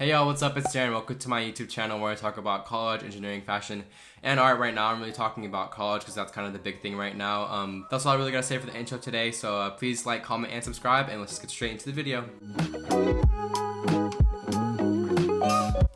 Hey y'all, what's up? It's Darren. Welcome to my YouTube channel where I talk about college, engineering, fashion, and art. Right now I'm really talking about college because that's kind of the big thing right now. That's all I really gotta say for the intro today, so please like, comment, and subscribe, and let's just get straight into the video.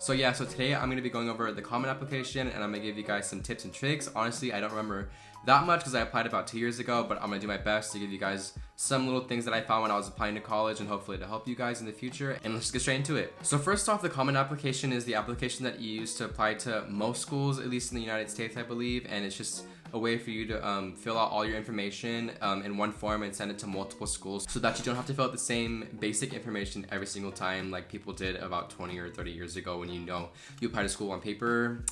So today I'm going to be going over the common application, and I'm going to give you guys some tips and tricks. Honestly, I don't remember that much because I applied about 2 years ago, but I'm going to do my best to give you guys some little things that I found when I was applying to college and hopefully to help you guys in the future. And let's just get straight into it. So first off, the common application is the application that you use to apply to most schools, at least in the United States, I believe, and it's just a way for you to fill out all your information in one form and send it to multiple schools so that you don't have to fill out the same basic information every single time like people did about 20 or 30 years ago when you apply to school on paper.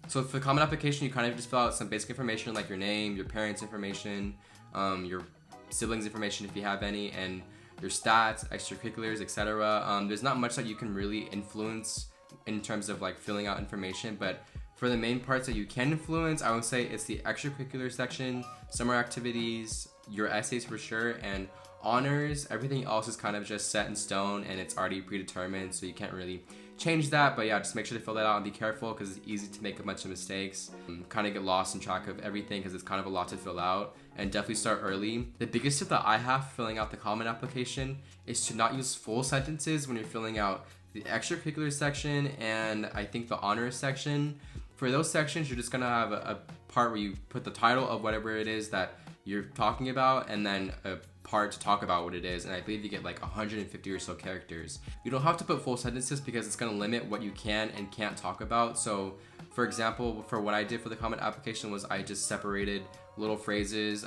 So for the common application, you kind of just fill out some basic information like your name, your parents' information, your siblings' information if you have any, and your stats, extracurriculars, etc. There's not much that you can really influence in terms of like filling out information, but for the main parts that you can influence, I would say it's the extracurricular section, summer activities, your essays for sure, and honors. Everything else is kind of just set in stone and it's already predetermined, so you can't really change that. But yeah, just make sure to fill that out and be careful because it's easy to make a bunch of mistakes, kind of get lost in track of everything because it's kind of a lot to fill out, and definitely start early. The biggest tip that I have for filling out the common application is to not use full sentences when you're filling out the extracurricular section and I think the honors section. For those sections, you're just gonna have a part where you put the title of whatever it is that you're talking about and then a part to talk about what it is, and I believe you get like 150 or so characters. You don't have to put full sentences because it's gonna limit what you can and can't talk about. So for example, for what I did for the common application was I just separated little phrases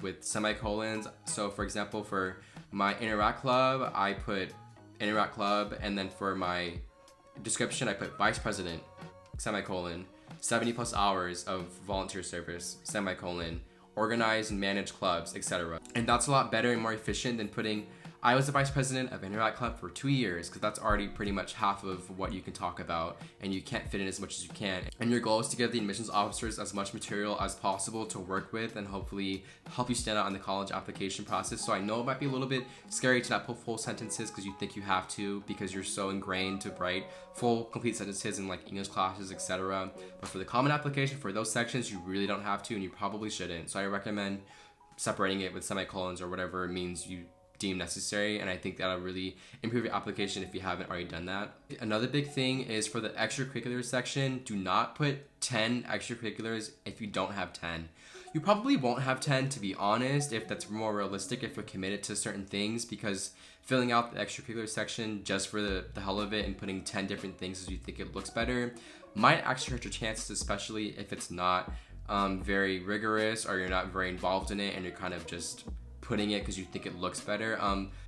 with semicolons. So for example, for my Interact Club, I put Interact Club, and then for my description I put Vice President, semicolon, 70 plus hours of volunteer service, semicolon, organize and manage clubs, etc. And that's a lot better and more efficient than putting I was the vice president of Interact Club for 2 years, because that's already pretty much half of what you can talk about and you can't fit in as much as you can. And your goal is to give the admissions officers as much material as possible to work with and hopefully help you stand out in the college application process. So I know it might be a little bit scary to not put full sentences because you think you have to because you're so ingrained to write full complete sentences in like English classes, etc. But for the common application, for those sections, you really don't have to and you probably shouldn't. So I recommend separating it with semicolons or whatever means you deem necessary, and I think that'll really improve your application if you haven't already done that. Another big thing is for the extracurricular section, do not put 10 extracurriculars if you don't have 10. You probably won't have 10, to be honest, if that's more realistic, if you're committed to certain things, because filling out the extracurricular section just for the hell of it and putting 10 different things as you think it looks better might actually hurt your chances, especially if it's not very rigorous or you're not very involved in it and you're kind of just putting it because you think it looks better.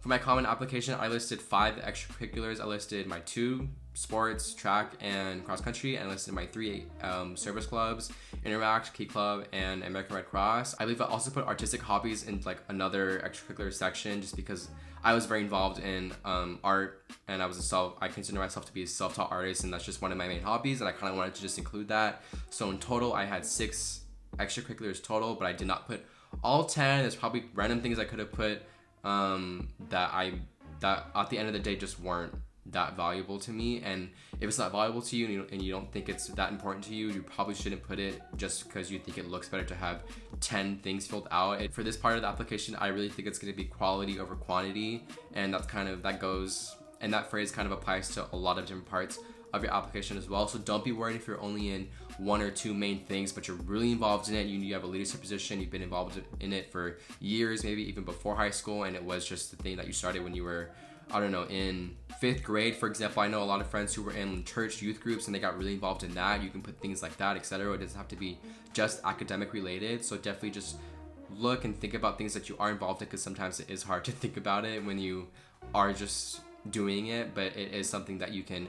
For my common application, I listed 5 extracurriculars. I listed my 2 sports, track and cross country, and I listed my 3 service clubs, Interact, Key Club, and American Red Cross. I believe I also put artistic hobbies in like another extracurricular section just because I was very involved in art, and I consider myself to be a self-taught artist, and that's just one of my main hobbies, and I kind of wanted to just include that. So in total, I had 6 extracurriculars total, but I did not put all 10. There's probably random things I could have put that at the end of the day just weren't that valuable to me. And if it's not valuable to you and you don't think it's that important to you, you probably shouldn't put it just because you think it looks better to have 10 things filled out. For this part of the application, I really think it's going to be quality over quantity, and that phrase kind of applies to a lot of different parts of your application as well. So don't be worried if you're only in 1 or 2 main things, but you're really involved in it. You have a leadership position, you've been involved in it for years, maybe even before high school, and it was just the thing that you started when you were, I don't know, in 5th grade, for example. I know a lot of friends who were in church youth groups and they got really involved in that. You can put things like that, etc. It doesn't have to be just academic related. So definitely just look and think about things that you are involved in, because sometimes it is hard to think about it when you are just doing it, but it is something that you can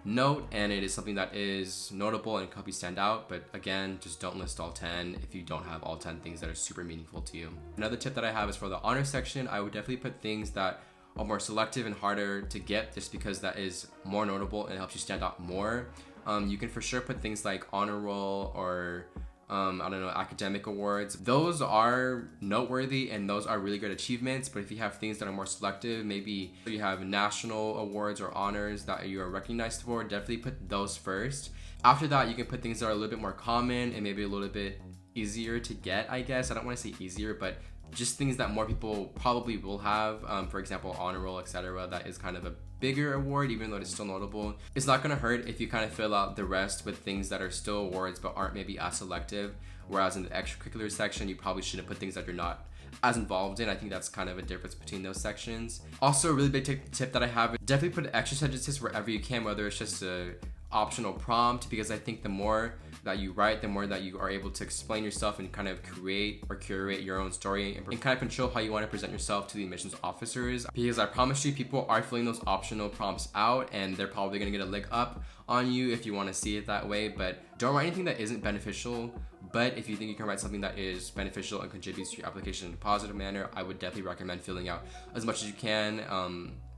note, and it is something that is notable and can help you stand out. But again, just don't list all 10 if you don't have all 10 things that are super meaningful to you. Another tip that I have is for the honor section, I would definitely put things that are more selective and harder to get, just because that is more notable and helps you stand out more. You can for sure put things like honor roll or I don't know, academic awards. Those are noteworthy and those are really good achievements. But if you have things that are more selective, maybe you have national awards or honors that you are recognized for, definitely put those first. After that, you can put things that are a little bit more common and maybe a little bit easier to get, I guess. I don't want to say easier, but just things that more people probably will have. For example, honor roll, etc. That is kind of a bigger award, even though it's still notable. It's not gonna hurt if you kind of fill out the rest with things that are still awards but aren't maybe as selective. Whereas in the extracurricular section, you probably shouldn't put things that you're not as involved in. I think that's kind of a difference between those sections. Also, a really big tip that I have, definitely put extra sentences wherever you can, whether it's just a optional prompt, because I think the more that you write, the more that you are able to explain yourself and kind of create or curate your own story and kind of control how you want to present yourself to the admissions officers. Because I promise you, people are filling those optional prompts out and they're probably going to get a leg up on you if you want to see it that way. But don't write anything that isn't beneficial. But if you think you can write something that is beneficial and contributes to your application in a positive manner, I would definitely recommend filling out as much as you can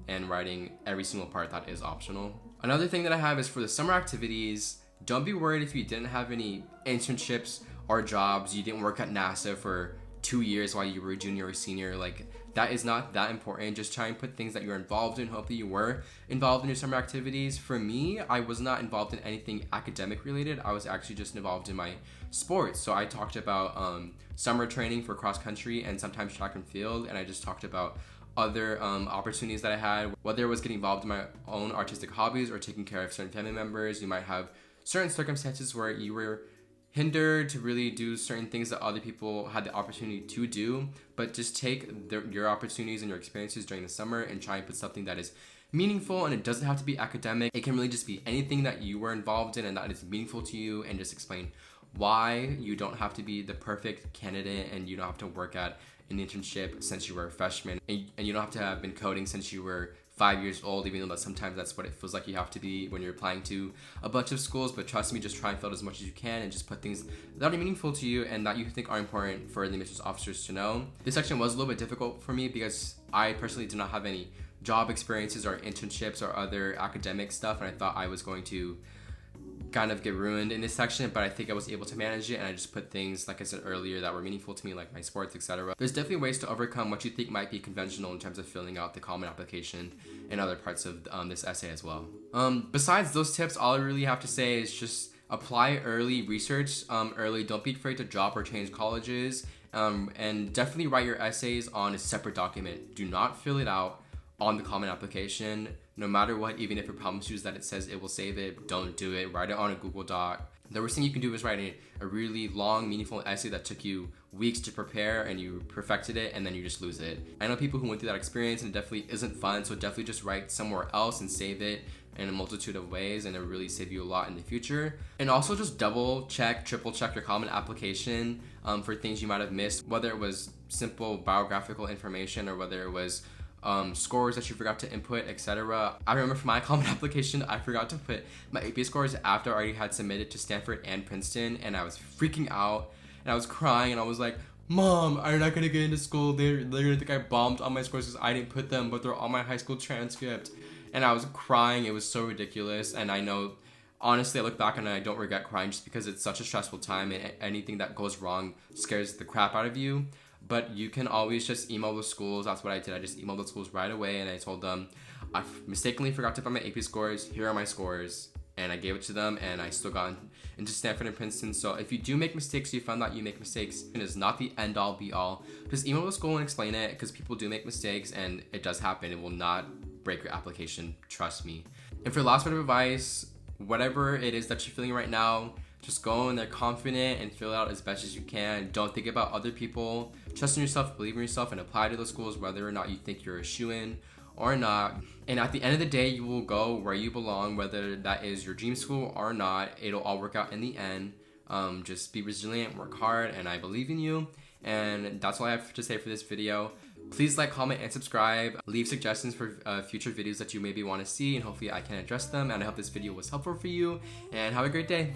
and writing every single part that is optional. Another thing that I have is for the summer activities, don't be worried if you didn't have any internships or jobs, you didn't work at NASA for 2 years while you were a junior or senior. Like, that is not that important. Just try and put things that you're involved in. Hopefully you were involved in your summer activities. For me, I was not involved in anything academic related. I was actually just involved in my sports. So I talked about summer training for cross country and sometimes track and field, and I just talked about other opportunities that I had, whether it was getting involved in my own artistic hobbies or taking care of certain family members. You might have certain circumstances where you were hindered to really do certain things that other people had the opportunity to do, but just take your opportunities and your experiences during the summer and try and put something that is meaningful. And it doesn't have to be academic. It can really just be anything that you were involved in and that is meaningful to you, and just explain why. You don't have to be the perfect candidate and you don't have to work at an internship since you were a freshman, and you don't have to have been coding since you were 5 years old, even though that sometimes that's what it feels like you have to be when you're applying to a bunch of schools. But trust me, just try and fill out as much as you can and just put things that are meaningful to you and that you think are important for the admissions officers to know. This section was a little bit difficult for me because I personally did not have any job experiences or internships or other academic stuff, and I thought I was going to kind of get ruined in this section, but I think I was able to manage it, and I just put things, like I said earlier, that were meaningful to me, like my sports, etc. There's definitely ways to overcome what you think might be conventional in terms of filling out the common application and other parts of this essay as well. Besides those tips, all I really have to say is just apply early, research early, don't be afraid to drop or change colleges, and definitely write your essays on a separate document. Do not fill it out on the common application, no matter what. Even if it promises you that it says it will save it, don't do it. Write it on a Google Doc. The worst thing you can do is write a really long, meaningful essay that took you weeks to prepare and you perfected it and then you just lose it. I know people who went through that experience and it definitely isn't fun, so definitely just write somewhere else and save it in a multitude of ways, and it'll really save you a lot in the future. And also just double check, triple check your common application for things you might have missed, whether it was simple biographical information or whether it was scores that you forgot to input, etc. I remember for my common application, I forgot to put my AP scores after I already had submitted to Stanford and Princeton, and I was freaking out and I was crying and I was like, Mom, I'm not gonna get into school. They're gonna think I bombed on my scores because I didn't put them, but they're on my high school transcript. And I was crying. It was so ridiculous. And I know, honestly, I look back and I don't regret crying just because it's such a stressful time and anything that goes wrong scares the crap out of you. But you can always just email the schools. That's what I did. I just emailed the schools right away and I told them, I mistakenly forgot to put my AP scores. Here are my scores. And I gave it to them and I still got into Stanford and Princeton. So if you do make mistakes, you found out you make mistakes, it is not the end all be all. Just email the school and explain it, because people do make mistakes and it does happen. It will not break your application, trust me. And for the last bit of advice, whatever it is that you're feeling right now, just go in there confident and fill it out as best as you can. Don't think about other people. Trust in yourself, believe in yourself, and apply to those schools whether or not you think you're a shoo-in or not. And at the end of the day, you will go where you belong, whether that is your dream school or not. It'll all work out in the end. Just be resilient, work hard, and I believe in you. And that's all I have to say for this video. Please like, comment, and subscribe. Leave suggestions for future videos that you maybe want to see, and hopefully I can address them. And I hope this video was helpful for you, and have a great day.